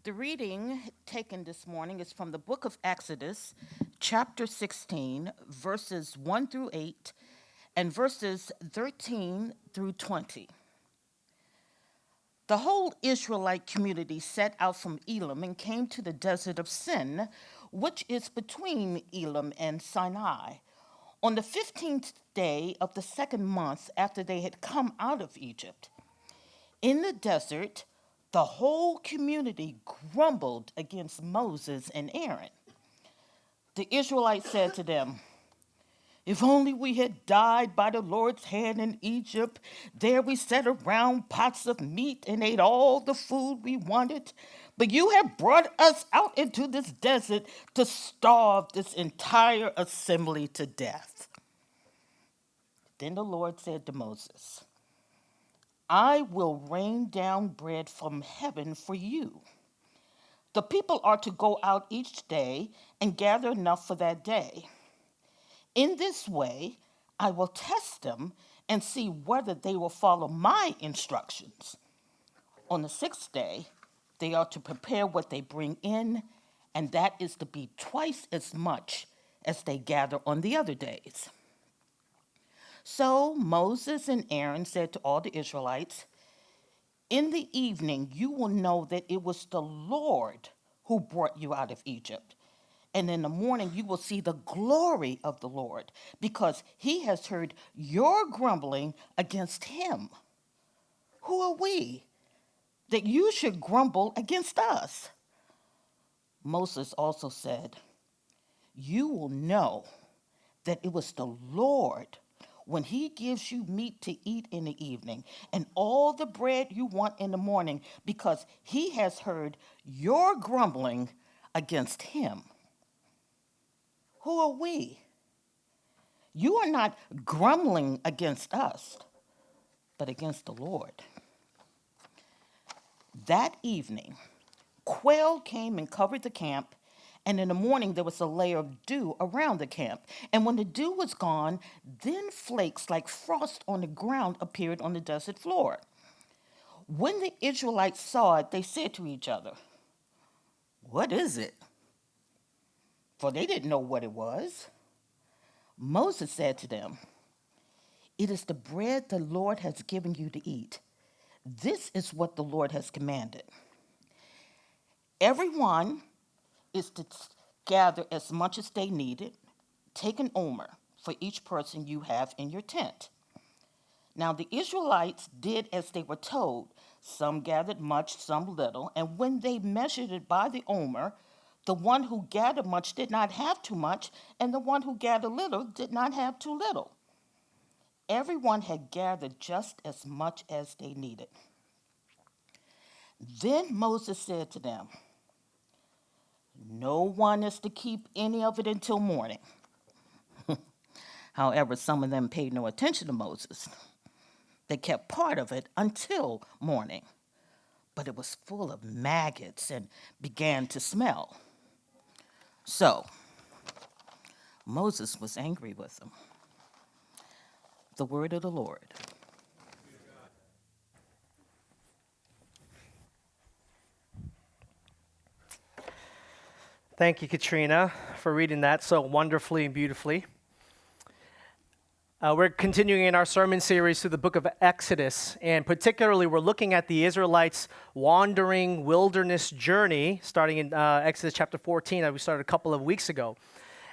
The reading taken this morning is from the book of Exodus, chapter 16, verses 1 through 8, and verses 13 through 20. The whole Israelite community set out from Elim and came to the desert of Sin, which is between Elim and Sinai, on the 15th day of the second month after they had come out of Egypt. In the desert, the whole community grumbled against Moses and Aaron. The Israelites said to them, "If only we had died by the Lord's hand in Egypt. There we sat around pots of meat and ate all the food we wanted. But you have brought us out into this desert to starve this entire assembly to death." Then the Lord said to Moses, "I will rain down bread from heaven for you. The people are to go out each day and gather enough for that day. In this way, I will test them and see whether they will follow my instructions. On the sixth day, they are to prepare what they bring in, and that is to be twice as much as they gather on the other days." So Moses and Aaron said to all the Israelites, "In the evening you will know that it was the Lord who brought you out of Egypt. And in the morning you will see the glory of the Lord, because he has heard your grumbling against him. Who are we that you should grumble against us?" Moses also said, "You will know that it was the Lord when he gives you meat to eat in the evening and all the bread you want in the morning, because he has heard your grumbling against him. Who are we? You are not grumbling against us, but against the Lord." That evening, quail came and covered the camp, and in the morning there was a layer of dew around the camp. And when the dew was gone, then flakes like frost on the ground appeared on the desert floor. When the Israelites saw it, they said to each other, "What is it?" For they didn't know what it was. Moses said to them, "It is the bread the Lord has given you to eat. This is what the Lord has commanded. Everyone is to gather as much as they needed. Take an omer for each person you have in your tent." Now the Israelites did as they were told. Some gathered much, some little, and when they measured it by the omer, the one who gathered much did not have too much, and the one who gathered little did not have too little. Everyone had gathered just as much as they needed. Then Moses said to them, "No one is to keep any of it until morning." However, some of them paid no attention to Moses. They kept part of it until morning, but it was full of maggots and began to smell. So Moses was angry with them. The word of the Lord. Thank you, Katrina, for reading that so wonderfully and beautifully. We're continuing in our sermon series through the book of Exodus, and particularly we're looking at the Israelites' wandering wilderness journey, starting in Exodus chapter 14 that we started a couple of weeks ago.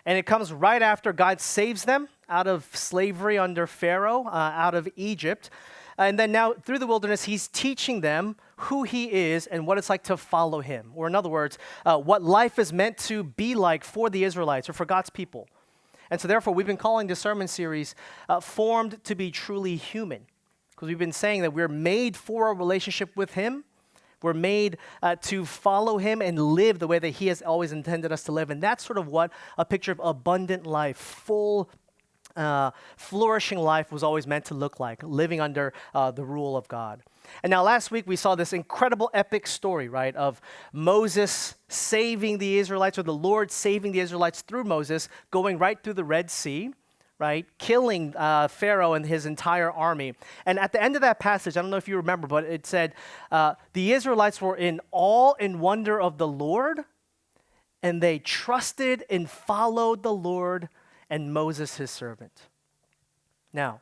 And it comes right after God saves them out of slavery under Pharaoh, out of Egypt. And then now through the wilderness, he's teaching them who he is and what it's like to follow him. Or in other words, what life is meant to be like for the Israelites or for God's people. And so therefore, we've been calling this sermon series Formed to be Truly Human. Because we've been saying that we're made for a relationship with him. We're made to follow him and live the way that he has always intended us to live. And that's sort of what a picture of abundant life, full, flourishing life was always meant to look like, living under the rule of God. And now last week we saw this incredible epic story, right, of Moses saving the Israelites, or the Lord saving the Israelites through Moses, going right through the Red Sea, right? Killing Pharaoh and his entire army. And at the end of that passage, I don't know if you remember, but it said, the Israelites were in awe and wonder of the Lord, and they trusted and followed the Lord and Moses, his servant. Now,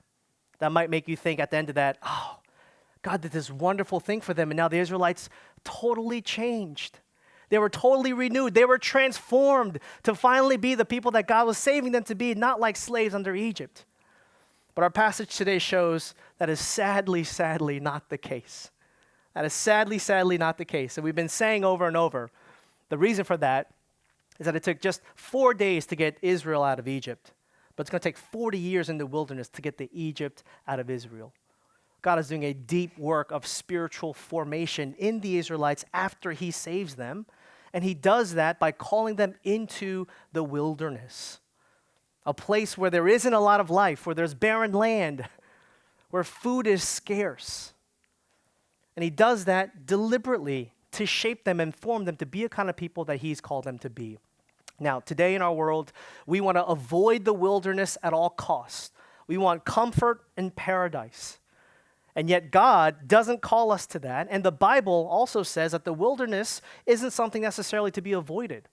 that might make you think at the end of that, oh, God did this wonderful thing for them, and now the Israelites totally changed. They were totally renewed. They were transformed to finally be the people that God was saving them to be, not like slaves under Egypt. But our passage today shows that is sadly, sadly not the case. That is sadly, sadly not the case. And we've been saying over and over, the reason for that is that it took just 4 days to get Israel out of Egypt. But it's going to take 40 years in the wilderness to get the Egypt out of Israel. God is doing a deep work of spiritual formation in the Israelites after he saves them. And he does that by calling them into the wilderness, a place where there isn't a lot of life, where there's barren land, where food is scarce. And he does that deliberately to shape them and form them to be a kind of people that he's called them to be. Now, today in our world, we want to avoid the wilderness at all costs. We want comfort and paradise. And yet God doesn't call us to that. And the Bible also says that the wilderness isn't something necessarily to be avoided.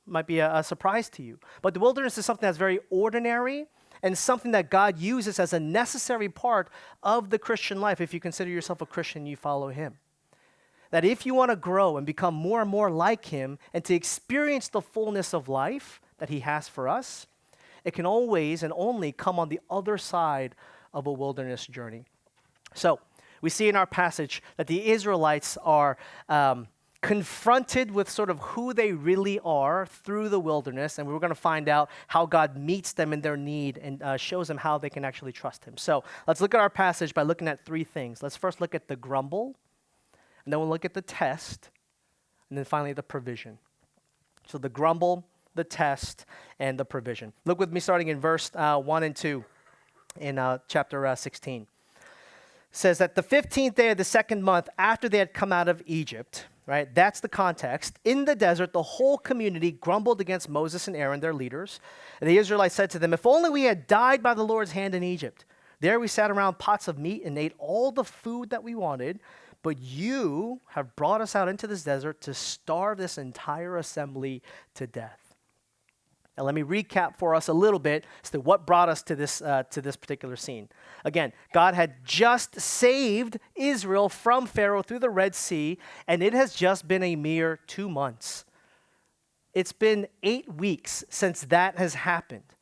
Might be a surprise to you. But the wilderness is something that's very ordinary and something that God uses as a necessary part of the Christian life. If you consider yourself a Christian, you follow him. That if you want to grow and become more and more like him and to experience the fullness of life that he has for us, it can always and only come on the other side of a wilderness journey. So we see in our passage that the Israelites are confronted with sort of who they really are through the wilderness, and we're going to find out how God meets them in their need and shows them how they can actually trust him. So let's look at our passage by looking at 3 things. Let's first look at the grumble, and then we'll look at the test, and then finally the provision. So the grumble, the test, and the provision. Look with me starting in verse 1 and 2 in chapter 16. Says that the 15th day of the 2nd month after they had come out of Egypt, right? That's the context. In the desert, the whole community grumbled against Moses and Aaron, their leaders. And the Israelites said to them, if only we had died by the Lord's hand in Egypt. There we sat around pots of meat and ate all the food that we wanted. But you have brought us out into this desert to starve this entire assembly to death. Now, let me recap for us a little bit as to what brought us to this particular scene. Again, God had just saved Israel from Pharaoh through the Red Sea, and it has just been a mere 2 months. It's been 8 weeks since that has happened.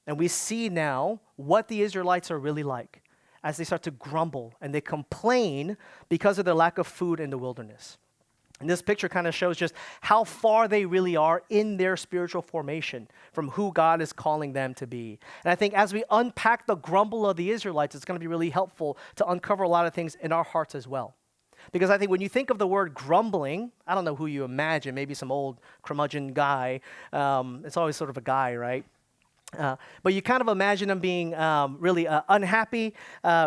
And we see now what the Israelites are really like as they start to grumble and they complain because of their lack of food in the wilderness. And this picture kind of shows just how far they really are in their spiritual formation from who God is calling them to be. And I think as we unpack the grumble of the Israelites, it's going to be really helpful to uncover a lot of things in our hearts as well. Because I think when you think of the word grumbling, I don't know who you imagine, maybe some old curmudgeon guy. It's always sort of a guy, right? But you kind of imagine them being really unhappy,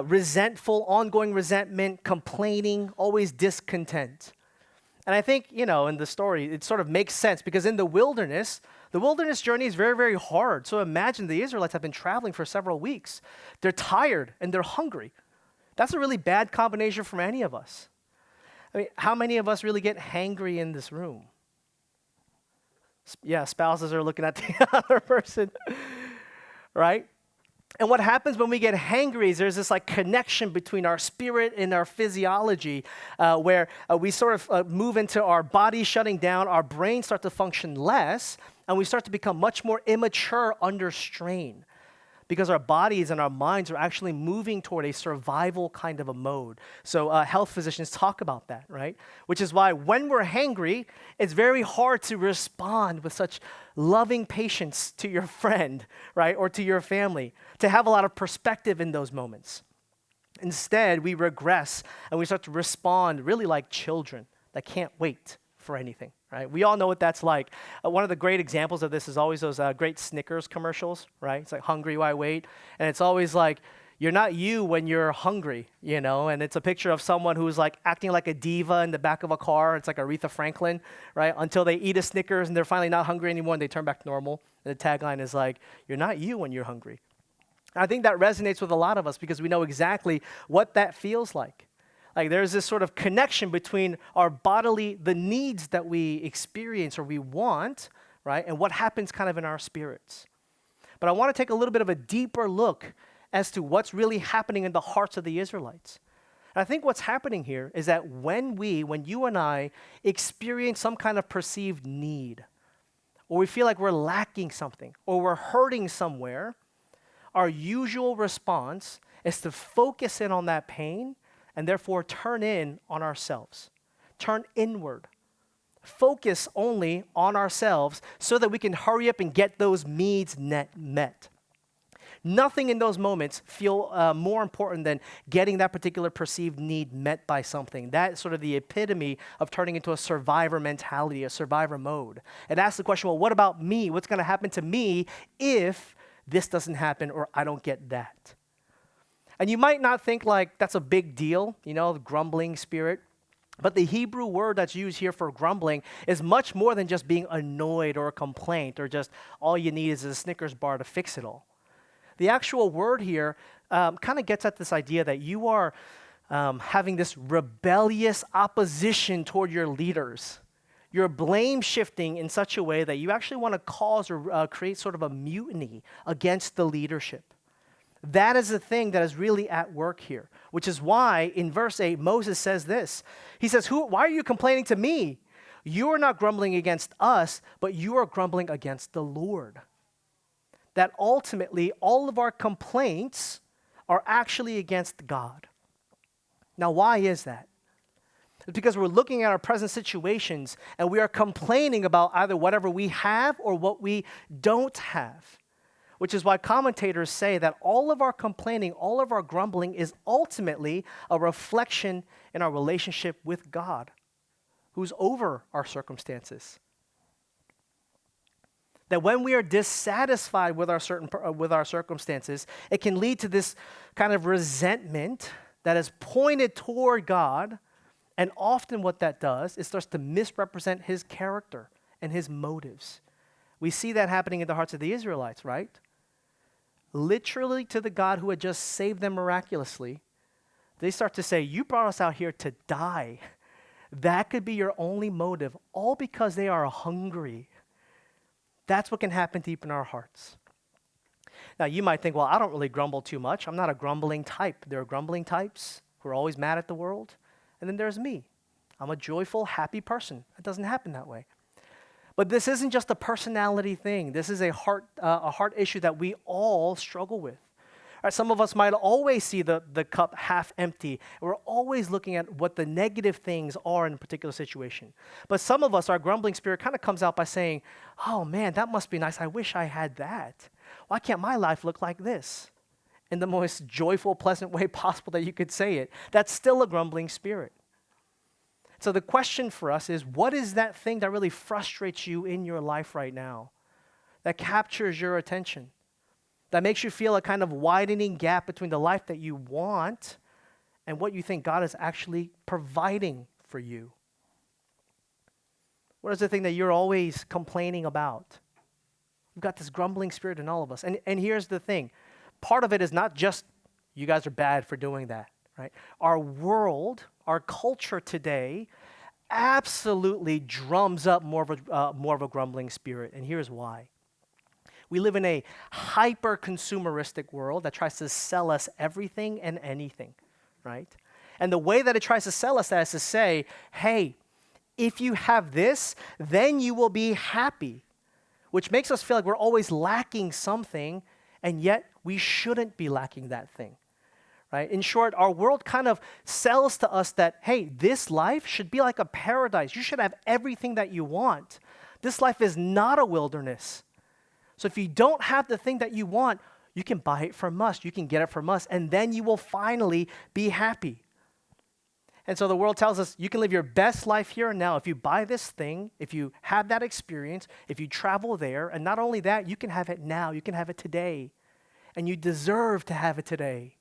resentful, ongoing resentment, complaining, always discontent. And I think, in the story, it sort of makes sense because in the wilderness journey is very, very hard. So imagine the Israelites have been traveling for several weeks. They're tired and they're hungry. That's a really bad combination for any of us. I mean, how many of us really get hangry in this room? Yeah, spouses are looking at the other person, right? And what happens when we get hangry is there's this connection between our spirit and our physiology where we sort of move into our body shutting down, our brains start to function less, and we start to become much more immature under strain because our bodies and our minds are actually moving toward a survival kind of a mode. So health physicians talk about that, right? Which is why when we're hangry, it's very hard to respond with such loving patience to your friend, right? Or to your family, to have a lot of perspective in those moments. Instead, we regress and we start to respond really like children that can't wait for anything, right? We all know what that's like. One of the great examples of this is always those great Snickers commercials, right? It's like, hungry, why wait? And it's always like, you're not you when you're hungry, and it's a picture of someone who's acting like a diva in the back of a car. It's like Aretha Franklin, right? Until they eat a Snickers and they're finally not hungry anymore and they turn back to normal. And the tagline is like, you're not you when you're hungry. I think that resonates with a lot of us because we know exactly what that feels like. Like there's this sort of connection between our bodily, the needs that we experience or we want, right, and what happens kind of in our spirits. But I want to take a little bit of a deeper look as to what's really happening in the hearts of the Israelites. And I think what's happening here is that when you and I experience some kind of perceived need, or we feel like we're lacking something, or we're hurting somewhere, our usual response is to focus in on that pain and therefore turn in on ourselves, turn inward, focus only on ourselves so that we can hurry up and get those needs met. Nothing in those moments feel more important than getting that particular perceived need met by something. That's sort of the epitome of turning into a survivor mentality, a survivor mode. It asks the question, well, what about me? What's going to happen to me if this doesn't happen or I don't get that? And you might not think like that's a big deal, the grumbling spirit. But the Hebrew word that's used here for grumbling is much more than just being annoyed or a complaint or just all you need is a Snickers bar to fix it all. The actual word here kind of gets at this idea that you are having this rebellious opposition toward your leaders. You're blame shifting in such a way that you actually want to cause or create sort of a mutiny against the leadership. That is the thing that is really at work here, which is why in verse 8, Moses says this. He says, why are you complaining to me? You are not grumbling against us, but you are grumbling against the Lord. That ultimately all of our complaints are actually against God. Now, why is that? It's because we're looking at our present situations and we are complaining about either whatever we have or what we don't have. Which is why commentators say that all of our complaining, all of our grumbling is ultimately a reflection in our relationship with God, who's over our circumstances. That when we are dissatisfied with our circumstances, it can lead to this kind of resentment that is pointed toward God, and often what that does is starts to misrepresent his character and his motives. We see that happening in the hearts of the Israelites, right? Literally to the God who had just saved them miraculously, they start to say, you brought us out here to die. That could be your only motive, all because they are hungry. That's what can happen deep in our hearts. Now, you might think, well, I don't really grumble too much. I'm not a grumbling type. There are grumbling types who are always mad at the world. And then there's me. I'm a joyful, happy person. It doesn't happen that way. But this isn't just a personality thing. This is a heart issue that we all struggle with. All right, some of us might always see the cup half empty. We're always looking at what the negative things are in a particular situation. But some of us, our grumbling spirit kind of comes out by saying, oh man, that must be nice. I wish I had that. Why can't my life look like this? In the most joyful, pleasant way possible that you could say it. That's still a grumbling spirit. So the question for us is, what is that thing that really frustrates you in your life right now, that captures your attention, that makes you feel a kind of widening gap between the life that you want and what you think God is actually providing for you? What is the thing that you're always complaining about? We've got this grumbling spirit in all of us. And here's the thing. Part of it is not just you guys are bad for doing that, right? Our world, our culture today absolutely drums up more of a grumbling spirit, and here's why. We live in a hyper-consumeristic world that tries to sell us everything and anything, right? And the way that it tries to sell us that is to say, hey, if you have this, then you will be happy, which makes us feel like we're always lacking something, and yet we shouldn't be lacking that thing. Right? In short, our world kind of sells to us that, hey, this life should be like a paradise. You should have everything that you want. This life is not a wilderness. So if you don't have the thing that you want, you can buy it from us. You can get it from us, and then you will finally be happy. And so the world tells us you can live your best life here and now if you buy this thing, if you have that experience, if you travel there, and not only that, you can have it now. You can have it today, and you deserve to have it today.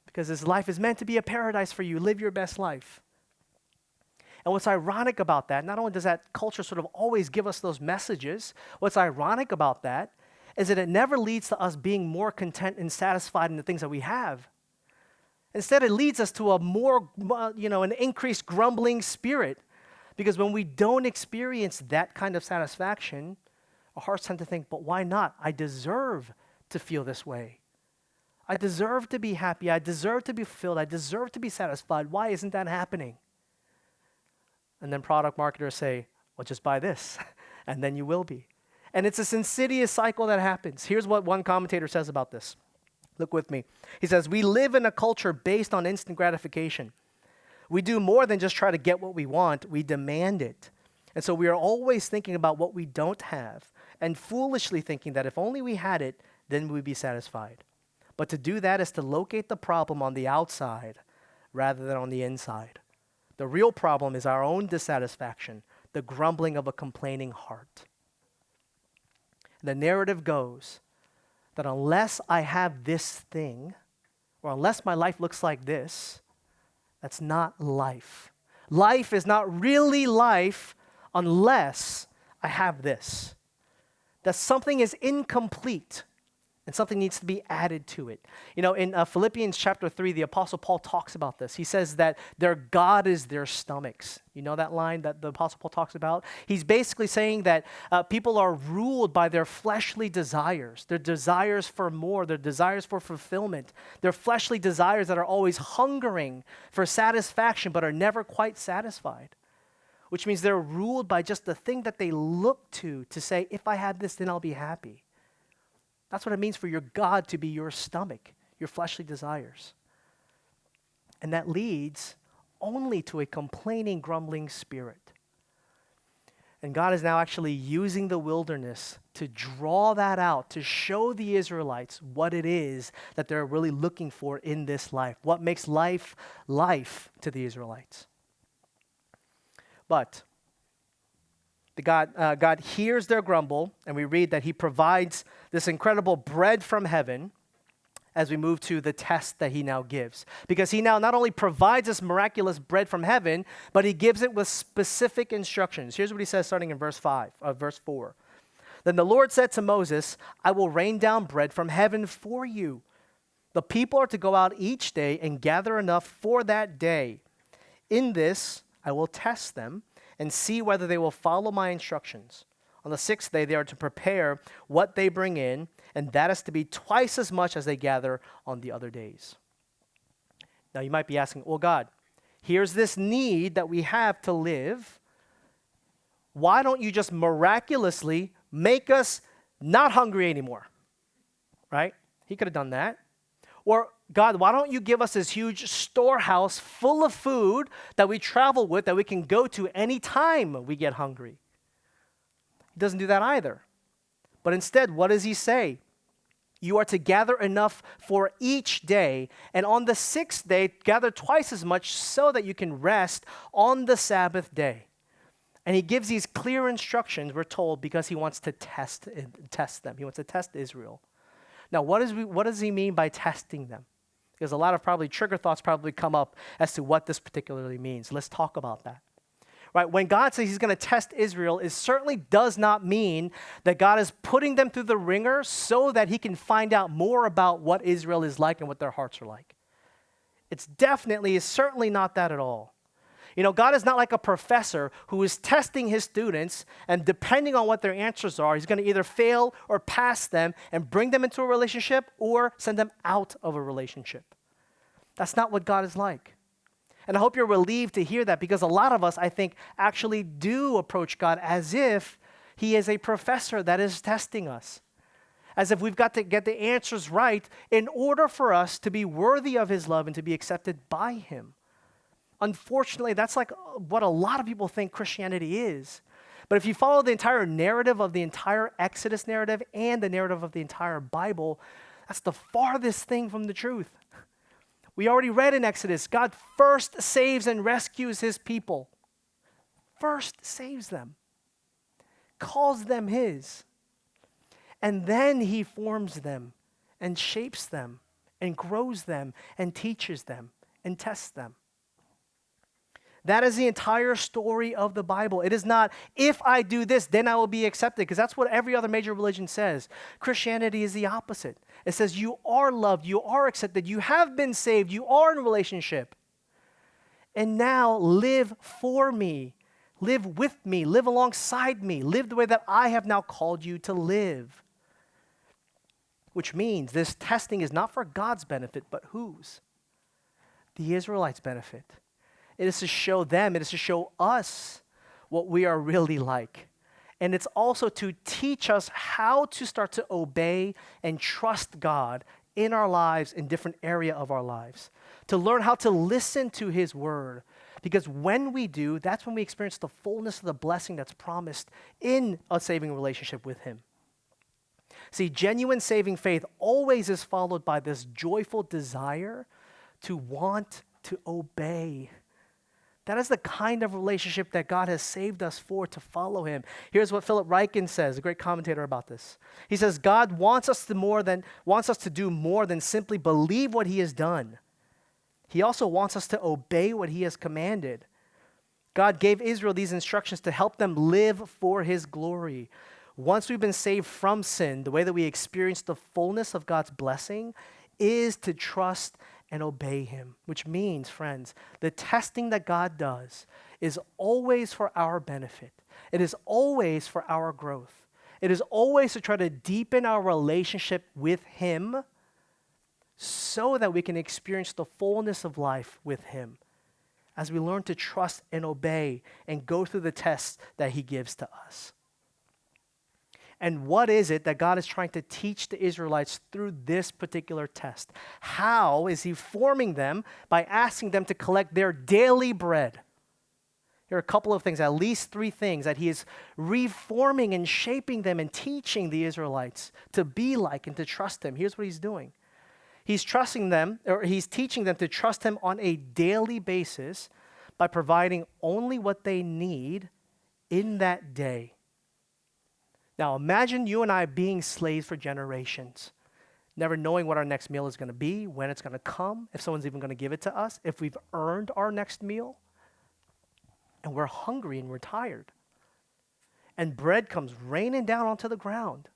Because this life is meant to be a paradise for you. Live your best life. And what's ironic about that, not only does that culture sort of always give us those messages, what's ironic about that is that it never leads to us being more content and satisfied in the things that we have. Instead, it leads us to a more, an increased grumbling spirit. Because when we don't experience that kind of satisfaction, our hearts tend to think, but why not? I deserve to feel this way. I deserve to be happy. I deserve to be fulfilled. I deserve to be satisfied. Why isn't that happening? And then product marketers say, well, just buy this, and then you will be. And it's this insidious cycle that happens. Here's what one commentator says about this. Look with me. He says, we live in a culture based on instant gratification. We do more than just try to get what we want. We demand it. And so we are always thinking about what we don't have and foolishly thinking that if only we had it, then we'd be satisfied. But to do that is to locate the problem on the outside rather than on the inside. The real problem is our own dissatisfaction, the grumbling of a complaining heart. The narrative goes that unless I have this thing, or unless my life looks like this, that's not life. Life is not really life unless I have this. That something is incomplete and something needs to be added to it. In Philippians chapter 3, the Apostle Paul talks about this. He says that their God is their stomachs. You know that line that the Apostle Paul talks about? He's basically saying that people are ruled by their fleshly desires, their desires for more, their desires for fulfillment, their fleshly desires that are always hungering for satisfaction but are never quite satisfied, which means they're ruled by just the thing that they look to say, if I had this, then I'll be happy. That's what it means for your God to be your stomach, your fleshly desires. And that leads only to a complaining, grumbling spirit. And God is now actually using the wilderness to draw that out, to show the Israelites what it is that they're really looking for in this life, what makes life life to the Israelites. But God hears their grumble, and we read that he provides this incredible bread from heaven as we move to the test that he now gives. Because he now not only provides this miraculous bread from heaven, but he gives it with specific instructions. Here's what he says starting in verse 4. Then the Lord said to Moses, I will rain down bread from heaven for you. The people are to go out each day and gather enough for that day. In this, I will test them and see whether they will follow my instructions. On the sixth day, they are to prepare what they bring in, and that is to be twice as much as they gather on the other days. Now, you might be asking, well, God, here's this need that we have to live. Why don't you just miraculously make us not hungry anymore? Right? He could have done that. Or, God, why don't you give us this huge storehouse full of food that we travel with, that we can go to any time we get hungry? He doesn't do that either. But instead, what does he say? You are to gather enough for each day, and on the sixth day, gather twice as much so that you can rest on the Sabbath day. And he gives these clear instructions, we're told, because he wants to test them. He wants to test Israel. Now, what does he mean by testing them? Because a lot of probably trigger thoughts probably come up as to what this particularly means. Let's talk about that. Right? When God says he's going to test Israel, it certainly does not mean that God is putting them through the ringer so that he can find out more about what Israel is like and what their hearts are like. It's certainly not that at all. God is not like a professor who is testing his students, and depending on what their answers are, he's going to either fail or pass them and bring them into a relationship or send them out of a relationship. That's not what God is like. And I hope you're relieved to hear that, because a lot of us, I think, actually do approach God as if he is a professor that is testing us, as if we've got to get the answers right in order for us to be worthy of his love and to be accepted by him. Unfortunately, that's like what a lot of people think Christianity is. But if you follow the entire narrative of the entire Exodus narrative and the narrative of the entire Bible, that's the farthest thing from the truth. We already read in Exodus, God first saves and rescues his people. First saves them, calls them his. And then he forms them and shapes them and grows them and teaches them and tests them. That is the entire story of the Bible. It is not, if I do this, then I will be accepted, because that's what every other major religion says. Christianity is the opposite. It says you are loved, you are accepted, you have been saved, you are in a relationship. And now live for me, live with me, live alongside me, live the way that I have now called you to live. Which means this testing is not for God's benefit, but whose? The Israelites' benefit. It is to show them, it is to show us what we are really like. And it's also to teach us how to start to obey and trust God in our lives, in different area of our lives. To learn how to listen to his word. Because when we do, that's when we experience the fullness of the blessing that's promised in a saving relationship with him. See, genuine saving faith always is followed by this joyful desire to want to obey. That is the kind of relationship that God has saved us for, to follow him. Here's what Philip Ryken says, a great commentator about this. He says, God wants us to do more than simply believe what he has done. He also wants us to obey what he has commanded. God gave Israel these instructions to help them live for his glory. Once we've been saved from sin, the way that we experience the fullness of God's blessing is to trust and obey him, which means, friends, the testing that God does is always for our benefit. It is always for our growth. It is always to try to deepen our relationship with him so that we can experience the fullness of life with him as we learn to trust and obey and go through the tests that he gives to us. And what is it that God is trying to teach the Israelites through this particular test? How is he forming them? By asking them to collect their daily bread. Here are a couple of things, at least 3 things that he is reforming and shaping them and teaching the Israelites to be like and to trust him. Here's what he's doing. He's teaching them to trust him on a daily basis by providing only what they need in that day. Now, imagine you and I being slaves for generations, never knowing what our next meal is going to be, when it's going to come, if someone's even going to give it to us, if we've earned our next meal, and we're hungry and we're tired. And bread comes raining down onto the ground.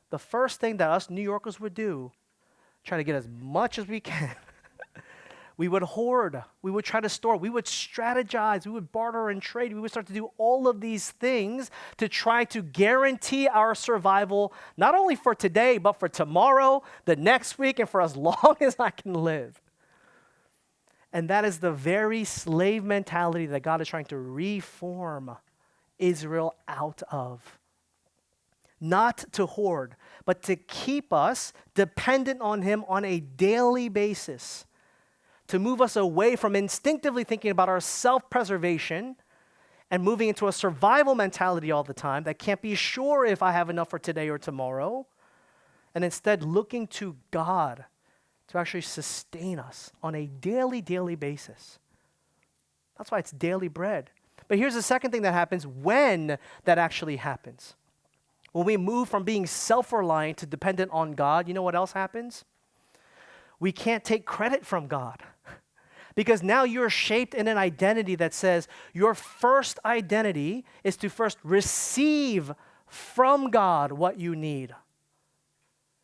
The first thing that us New Yorkers would do, try to get as much as we can. We would hoard, we would try to store, we would strategize, we would barter and trade, we would start to do all of these things to try to guarantee our survival, not only for today, but for tomorrow, the next week, and for as long as I can live. And that is the very slave mentality that God is trying to reform Israel out of. Not to hoard, but to keep us dependent on him on a daily basis. To move us away from instinctively thinking about our self-preservation and moving into a survival mentality all the time that can't be sure if I have enough for today or tomorrow, and instead looking to God to actually sustain us on a daily basis. That's why it's daily bread. But here's the second thing that happens when that actually happens. When we move from being self-reliant to dependent on God, you know what else happens? We can't take credit from God. Because now you're shaped in an identity that says your first identity is to first receive from God what you need.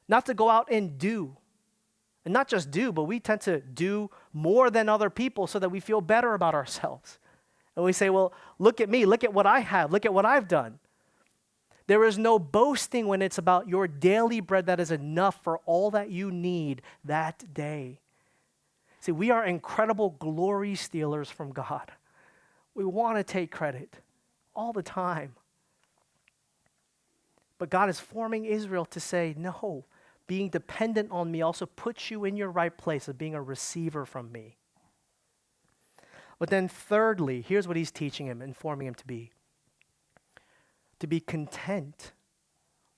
Not to go out and do. And not just do, but we tend to do more than other people so that we feel better about ourselves. And we say, well, look at me, look at what I have, look at what I've done. There is no boasting when it's about your daily bread that is enough for all that you need that day. See, we are incredible glory stealers from God. We want to take credit all the time. But God is forming Israel to say, no, being dependent on me also puts you in your right place of being a receiver from me. But then thirdly, here's what he's teaching him and forming him to be. To be content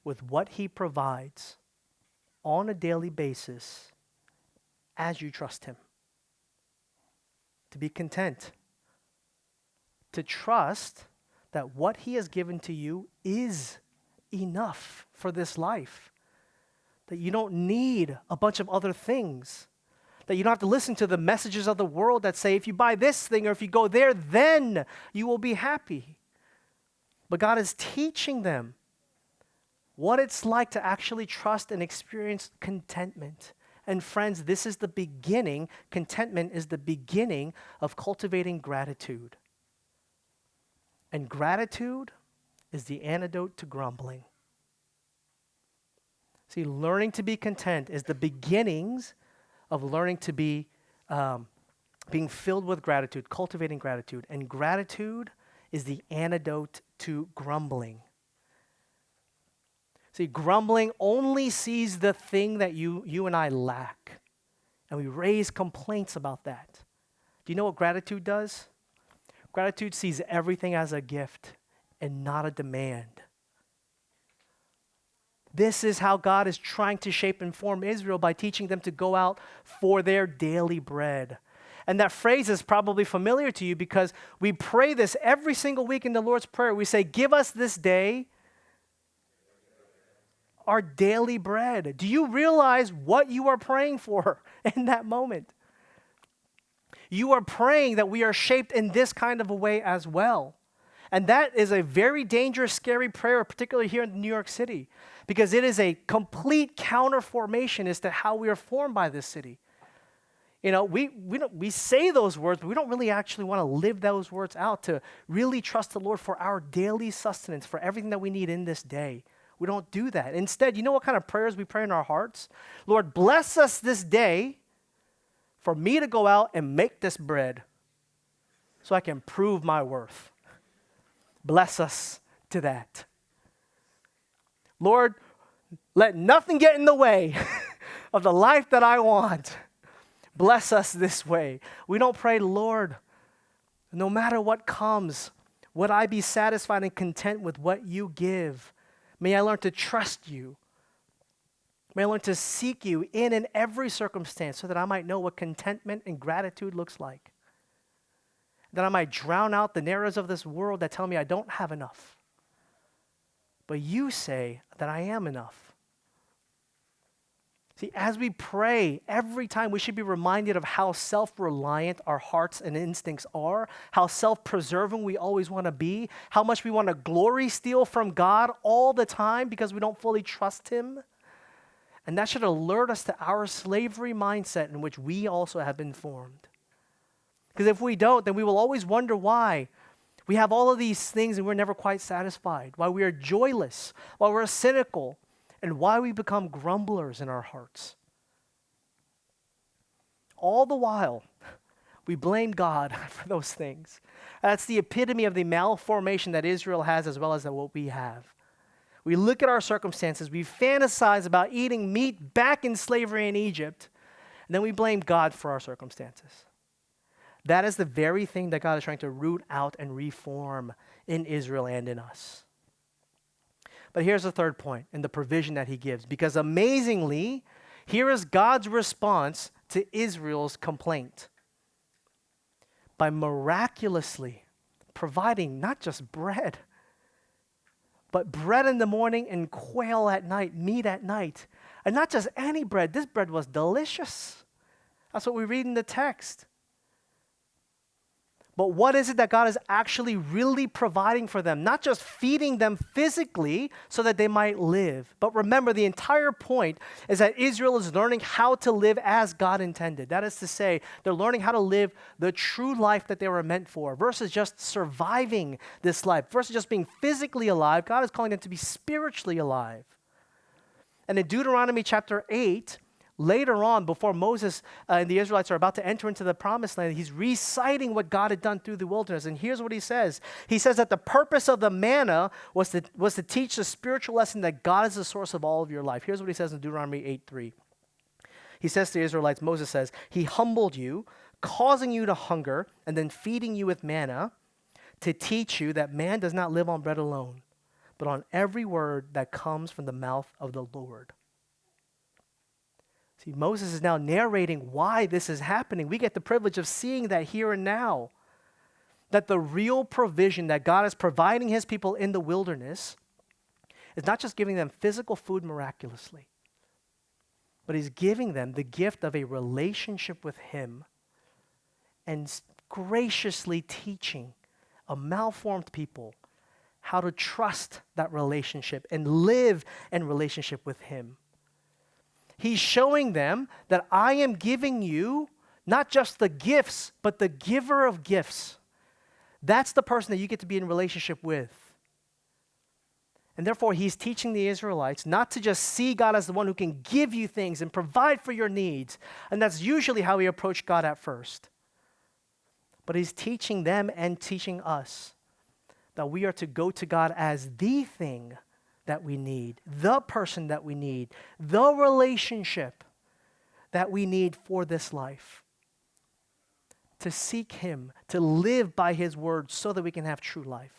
with what he provides on a daily basis as you trust him. To be content. To trust that what he has given to you is enough for this life. That you don't need a bunch of other things. That you don't have to listen to the messages of the world that say, if you buy this thing or if you go there, then you will be happy. But God is teaching them what it's like to actually trust and experience contentment. And friends, this is the beginning. Contentment is the beginning of cultivating gratitude. And gratitude is the antidote to grumbling. See, learning to be content is the beginnings of learning to be being filled with gratitude, cultivating gratitude. And gratitude is the antidote to grumbling. See, grumbling only sees the thing that you and I lack. And we raise complaints about that. Do you know what gratitude does? Gratitude sees everything as a gift and not a demand. This is how God is trying to shape and form Israel by teaching them to go out for their daily bread. And that phrase is probably familiar to you because we pray this every single week in the Lord's Prayer. We say, give us this day our daily bread. Do you realize what you are praying for in that moment? You are praying that we are shaped in this kind of a way as well. And that is a very dangerous, scary prayer, particularly here in New York City, because it is a complete counterformation as to how we are formed by this city. You know, we say those words, but we don't really actually want to live those words out to really trust the Lord for our daily sustenance, for everything that we need in this day. We don't do that. Instead, you know what kind of prayers we pray in our hearts? Lord, bless us this day for me to go out and make this bread so I can prove my worth. Bless us to that. Lord, let nothing get in the way of the life that I want. Bless us this way. We don't pray, Lord, no matter what comes, would I be satisfied and content with what you give? May I learn to trust you. May I learn to seek you in every circumstance so that I might know what contentment and gratitude looks like. That I might drown out the narratives of this world that tell me I don't have enough. But you say that I am enough. See, as we pray, every time we should be reminded of how self-reliant our hearts and instincts are, how self-preserving we always want to be, how much we want to glory steal from God all the time because we don't fully trust him. And that should alert us to our slavery mindset in which we also have been formed. Because if we don't, then we will always wonder why we have all of these things and we're never quite satisfied, why we are joyless, why we're cynical, and why we become grumblers in our hearts. All the while, we blame God for those things. That's the epitome of the malformation that Israel has as well as what we have. We look at our circumstances, we fantasize about eating meat back in slavery in Egypt, and then we blame God for our circumstances. That is the very thing that God is trying to root out and reform in Israel and in us. But here's the third point in the provision that he gives, because amazingly, here is God's response to Israel's complaint. By miraculously providing not just bread, but bread in the morning and quail at night, meat at night. And not just any bread, this bread was delicious. That's what we read in the text. But what is it that God is actually really providing for them? Not just feeding them physically so that they might live. But remember, the entire point is that Israel is learning how to live as God intended. That is to say, they're learning how to live the true life that they were meant for versus just surviving this life. Versus just being physically alive, God is calling them to be spiritually alive. And in Deuteronomy chapter 8, later on, before Moses and the Israelites are about to enter into the promised land, he's reciting what God had done through the wilderness. And here's what he says. He says that the purpose of the manna was to teach the spiritual lesson that God is the source of all of your life. Here's what he says in Deuteronomy 8:3. He says to the Israelites, Moses says, he humbled you, causing you to hunger, and then feeding you with manna to teach you that man does not live on bread alone, but on every word that comes from the mouth of the Lord. See, Moses is now narrating why this is happening. We get the privilege of seeing that here and now. That the real provision that God is providing his people in the wilderness is not just giving them physical food miraculously. but he's giving them the gift of a relationship with him and graciously teaching a malformed people how to trust that relationship and live in relationship with him. He's showing them that I am giving you not just the gifts, but the giver of gifts. That's the person that you get to be in relationship with. And therefore, he's teaching the Israelites not to just see God as the one who can give you things and provide for your needs. And that's usually how we approach God at first. But he's teaching them and teaching us that we are to go to God as the thing that we need, the person that we need, the relationship that we need for this life. To seek him, to live by his word so that we can have true life.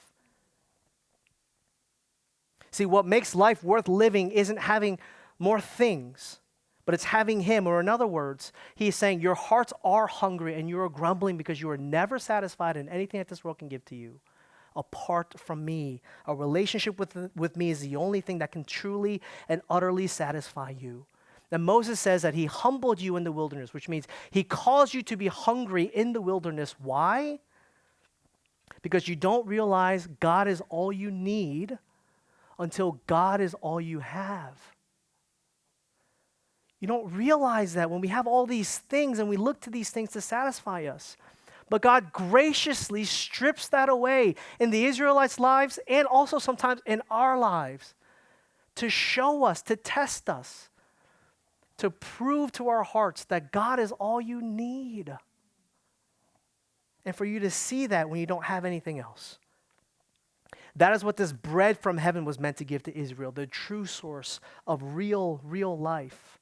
See, what makes life worth living isn't having more things, but it's having him. Or in other words, he's saying your hearts are hungry and you are grumbling because you are never satisfied in anything that this world can give to you. Apart from me, a relationship with me is the only thing that can truly and utterly satisfy you. And Moses says that he humbled you in the wilderness, which means he caused you to be hungry in the wilderness. Why? Because you don't realize God is all you need until God is all you have. You don't realize that when we have all these things and we look to these things to satisfy us. But God graciously strips that away in the Israelites' lives and also sometimes in our lives to show us, to test us, to prove to our hearts that God is all you need. And for you to see that when you don't have anything else. That is what this bread from heaven was meant to give to Israel, the true source of real life.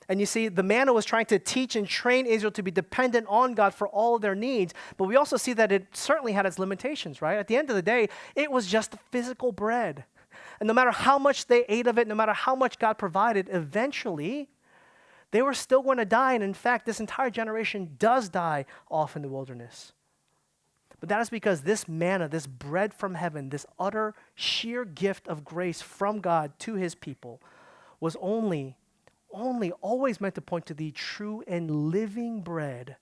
And you see, the manna was trying to teach and train Israel to be dependent on God for all of their needs, but we also see that it certainly had its limitations, right? At the end of the day, it was just physical bread. And no matter how much they ate of it, no matter how much God provided, eventually, they were still going to die. And in fact, this entire generation does die off in the wilderness. But that is because this manna, this bread from heaven, this utter sheer gift of grace from God to his people was only always meant to point to the true and living bread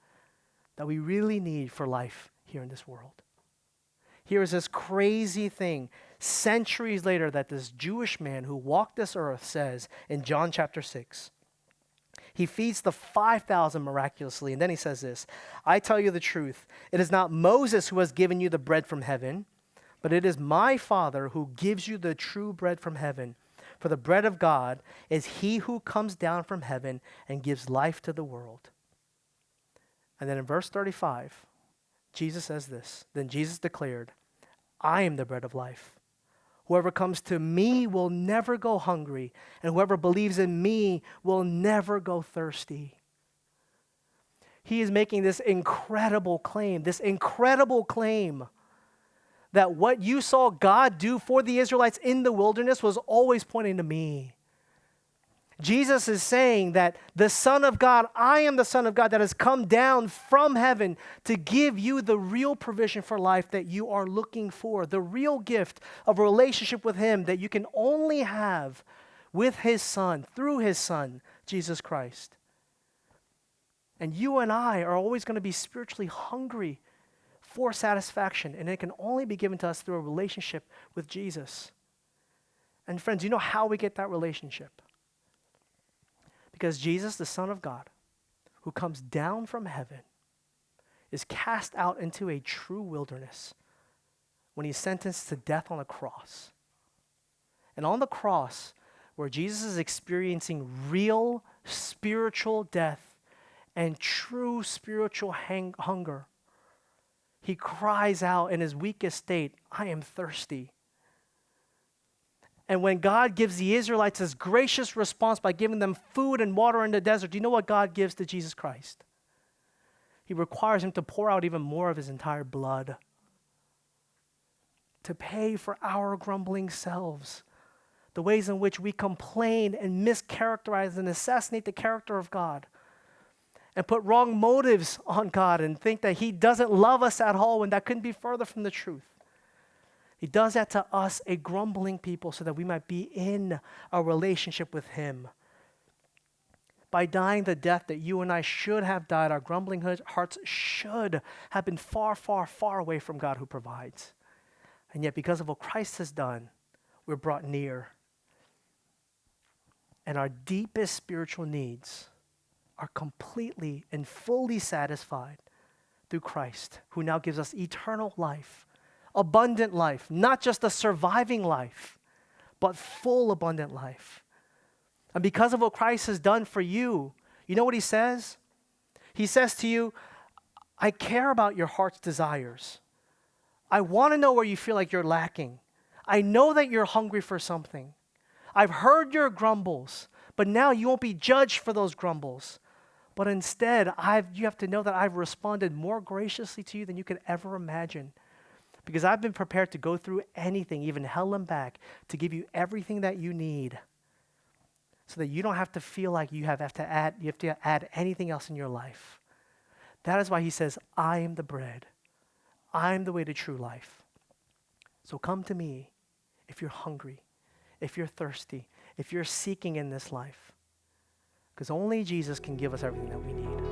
that we really need for life here in this world. Here is this crazy thing centuries later that this Jewish man who walked this earth says in John chapter 6. He feeds the 5,000 miraculously, and then he says this, I tell you the truth, it is not Moses who has given you the bread from heaven, but it is my Father who gives you the true bread from heaven. For the bread of God is he who comes down from heaven and gives life to the world. And then in verse 35, Jesus says this, then Jesus declared, I am the bread of life. Whoever comes to me will never go hungry, and whoever believes in me will never go thirsty. He is making this incredible claim that what you saw God do for the Israelites in the wilderness was always pointing to me. Jesus is saying that the Son of God, I am the Son of God that has come down from heaven to give you the real provision for life that you are looking for, the real gift of a relationship with him that you can only have with his Son, through his Son, Jesus Christ. And you and I are always going to be spiritually hungry for satisfaction, and it can only be given to us through a relationship with Jesus. And friends, you know how we get that relationship? Because Jesus, the Son of God, who comes down from heaven, is cast out into a true wilderness when he's sentenced to death on a cross. And on the cross, where Jesus is experiencing real spiritual death and true spiritual hunger, he cries out in his weakest state, I am thirsty. And when God gives the Israelites this gracious response by giving them food and water in the desert, do you know what God gives to Jesus Christ? He requires him to pour out even more of his entire blood to pay for our grumbling selves, the ways in which we complain and mischaracterize and assassinate the character of God, and put wrong motives on God and think that he doesn't love us at all when that couldn't be further from the truth. He does that to us, a grumbling people, so that we might be in a relationship with him. by dying the death that you and I should have died, our grumbling hearts should have been far, far, far away from God who provides. And yet, because of what Christ has done, we're brought near. And our deepest spiritual needs are completely and fully satisfied through Christ, who now gives us eternal life, abundant life, not just a surviving life, but full abundant life. And because of what Christ has done for you, you know what he says? He says to you, I care about your heart's desires. I want to know where you feel like you're lacking. I know that you're hungry for something. I've heard your grumbles, but now you won't be judged for those grumbles. But instead, you have to know that I've responded more graciously to you than you could ever imagine. Because I've been prepared to go through anything, even hell and back, to give you everything that you need so that you don't have to feel like you have to add anything else in your life. That is why he says, I am the bread. I am the way to true life. So come to me if you're hungry, if you're thirsty, if you're seeking in this life. Because only Jesus can give us everything that we need.